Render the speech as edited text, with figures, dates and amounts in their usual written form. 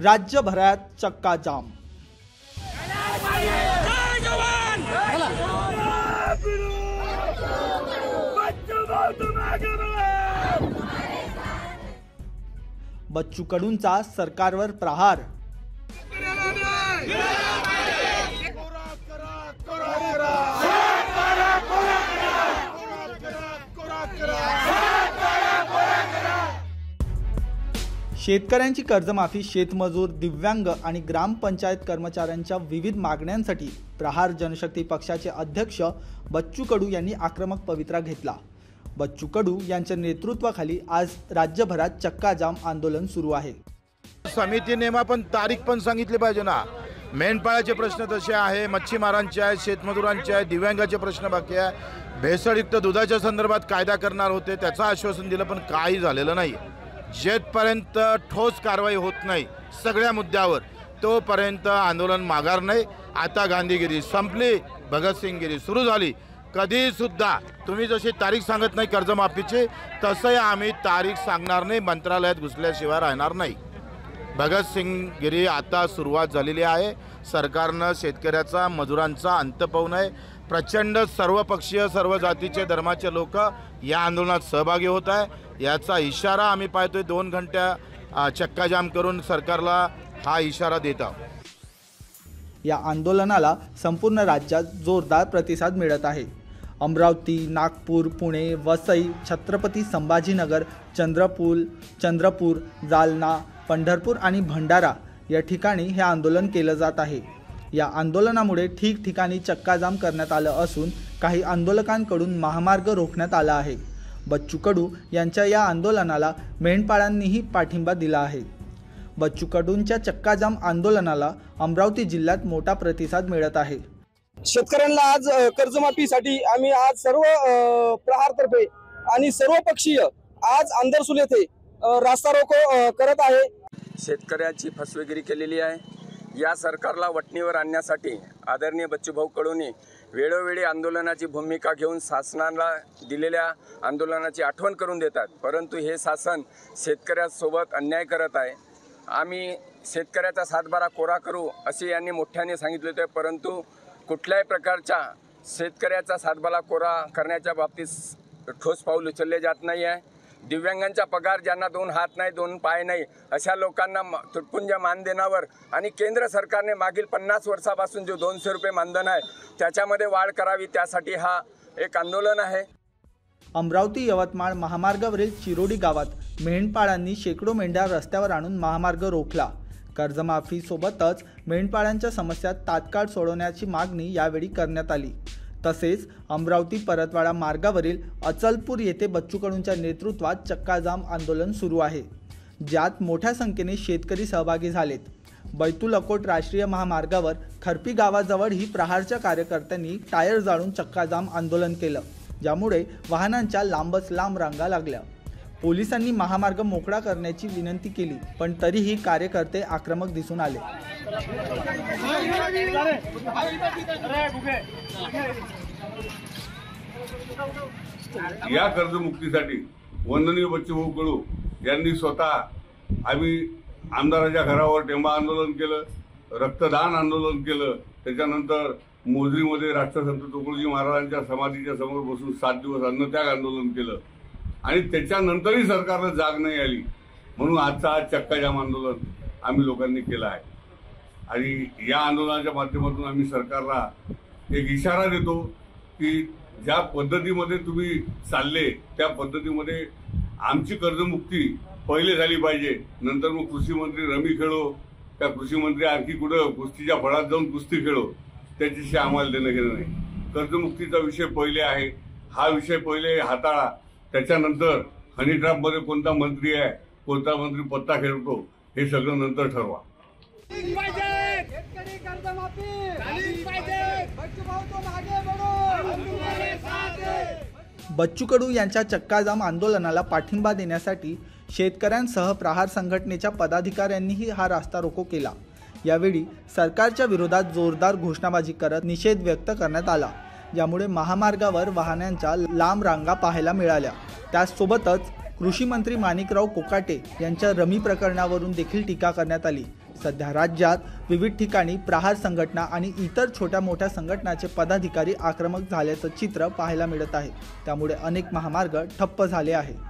राज्यभरात चक्काजाम। बच्चू कडूंचा सरकारवर प्रहार। शेतकऱ्यांची कर्जमाफी, शेतमजूर, दिव्यांग आणि ग्रामपंचायत कर्मचाऱ्यांच्या विविध मागण्यांसाठी प्रहार जनशक्ती पक्षाचे अध्यक्ष बच्चू कडू यांनी आक्रमक पवित्रा घेतला। बच्चू कडू यांच्या नेतृत्वाखाली आज राज्यभरात चक्काजाम आंदोलन सुरू आहे। समितीने पण तारीख पण सांगितली पाहिजे ना। मेंढपाळाचे प्रश्न तसे आहे, मच्छीमारांचे आहे, शेतमजुरांचे आहे, दिव्यांगाचे प्रश्न बाकी आहे। भेसळयुक्त दुधाच्या संदर्भात कायदा करणार होते, त्याचं आश्वासन दिलं पण काही झालेलं नाही। जेथपर्यंत ठोस कारवाई होत नाही सगळ्या मुद्द्यावर तोपर्यंत आंदोलन माघार नाही। आता गांधीगिरी संपली, भगतसिंगगिरी सुरू झाली। कधी सुद्धा तुम्ही जशी तारीख सांगत नाही कर्जमाफीची, तसंही आम्ही तारीख सांगणार नाही, मंत्रालयात घुसल्याशिवाय राहणार नाही। भगतसिंगगिरी आता सुरुवात झालेली आहे। सरकारनं शेतकऱ्याचा, मजुरांचा अंत पाहू नये। प्रचंड सर्वपक्षीय, सर्व जातीचे, धर्माचे लोक या आंदोलनात सहभागी होत आहे। याचा इशारा आम्ही पाहतोय। 2 घंट्या चक्काजाम करून सरकारला हा इशारा देत आहोत। या आंदोलनाला संपूर्ण राज्यात जोरदार प्रतिसाद मिळत आहे। अमरावती, नागपूर, पुणे, वसई, छत्रपती संभाजीनगर, चंद्रपूर, जालना, पंढरपूर आणि भंडारा या ठिकाणी हे आंदोलन केलं जात आहे। या आंदोलनामुळे ठिकठिकाणी चक्काजाम करण्यात आलं असून काही आंदोलकांकडून महामार्ग रोखण्यात आला आहे। बच्चू कडू यांच्या या आंदोलनाला मेंढपाळांनीही पाठिंबा दिला आहे। बच्चू कडूंच्या चक्काजाम आंदोलनाला अमरावती जिल्ह्यात मोठा प्रतिसाद मिळत आहे। शेतकऱ्यांना आज कर्जमाफीसाठी आम्ही आज सर्व प्रहारतर्फे आणि सर्वपक्षीय आज अंदरसूल येथे रास्ता रोको करत आहे। शेतकऱ्याची फसवेगिरी केलेली आहे। या सरकारला वटणीवर आणण्यासाठी आदरणीय बच्चूभाऊ कडूंनी वेळोवेळी आंदोलनाची भूमिका घेऊन शासनाला दिलेल्या आंदोलनाची आठवण करून देतात, परंतु हे शासन शेतकऱ्यासोबत अन्याय करत आहे। आम्ही शेतकऱ्याचा सातबारा कोरा करू असे यांनी मोठ्याने सांगितले होते, परंतु कुठल्याही प्रकारच्या शेतकऱ्याचा सातबारा कोरा करण्याच्या बाबतीत ठोस पाऊल उचलले जात नाही आहे। दिव्यांगांचा पगार, ज्यांना 2 हात नाही, 2 पाय नाही, अशा लोकांना तुटपुंज मानधनावर आणि केंद्र सरकारने मागील 50 वर्षापासून जो 200 रुपये मानधन आहे त्याच्यामध्ये वाढ करावी, त्यासाठी हा एक आंदोलन आहे। अमरावती यवतमाळ महामार्गावरील चिरोडी गावात मेंढपाळांनी शेकडो मेंढ्या रस्त्यावर आणून महामार्ग रोखला। कर्जमाफी सोबतच मेंढपाळांच्या समस्या तात्काळ सोडवण्याची मागणी यावेळी करण्यात आली। तसेच अमरावती परतवाडा मार्गावरील अचलपूर येथे बच्चू कडूंच्या नेतृत्वात चक्काजाम आंदोलन सुरू आहे, ज्यात मोठ्या संख्येने शेतकरी सहभागी झालेत। बैतूल अकोट राष्ट्रीय महामार्गावर खरपी गावाजवळही प्रहारच्या कार्यकर्त्यांनी टायर जाळून चक्काजाम आंदोलन केलं, ज्यामुळे वाहनांच्या लांबच लांब रांगा लागल्या। पोलिसांनी महामार्ग मोकळा करण्याची विनंती केली, पण तरीही कार्यकर्ते आक्रमक दिसून आले। या कर्जमुक्तीसाठी वंदनीय बच्चूभाऊ कडू यांनी स्वतः आम्ही आमदाराच्या घरावर टेंबा आंदोलन केलं, रक्तदान आंदोलन केलं। त्याच्यानंतर मोजरीमध्ये राष्ट्रसंत तुकडोजी महाराजांच्या समाधीच्या समोर बसून 7 दिवस अन्नत्याग आंदोलन केलं आणि त्याच्यानंतरही सरकारला जाग नाही आली, म्हणून आजचा हा चक्काजाम आंदोलन आम्ही लोकांनी केलं आहे। आणि या आंदोलनाच्या माध्यमातून आम्ही सरकारला एक इशारा देतो की ज्या पद्धतीमध्ये तुम्ही चालले त्या पद्धतीमध्ये आमची कर्जमुक्ती पहिले झाली पाहिजे, नंतर मग कृषी मंत्री रमी खेळो, त्या कृषी मंत्री आणखी कुठं कुस्तीच्या फळात जाऊन कुस्ती खेळो, त्याच्याशी आम्हाला देणं घेणं नाही। कर्जमुक्तीचा विषय पहिले आहे, हा विषय पहिले हाताळा, त्याच्यानंतर हनी ट्रॅपमध्ये कोणता मंत्री आहे, कोणता मंत्री पत्ता खेळतो हे सगळं नंतर ठरवा। बच्चू कडू यांच्या चक्काजाम आंदोलनाला पाठिंबा देण्यासाठी शेतकऱ्यांसह प्रहार संघटनेच्या पदाधिकाऱ्यांनीही हा रास्ता रोको केला। यावेळी सरकारच्या विरोधात जोरदार घोषणाबाजी करत निषेध व्यक्त करण्यात आला, ज्यामुळे महामार्गावर वाहनांच्या लांब रांगा पाहायला मिळाल्या। त्यासोबतच कृषी मंत्री माणिकराव कोकाटे यांच्या रमी प्रकरणावरून देखील टीका करण्यात आली। सध्या राज्यात विविध ठिकाणी प्रहार संघटना आणि इतर छोट्या मोठ्या संघटनांचे पदाधिकारी आक्रमक झाल्याचं चित्र पाहायला मिळत आहे। त्यामुळे अनेक महामार्ग ठप्प झाले आहे।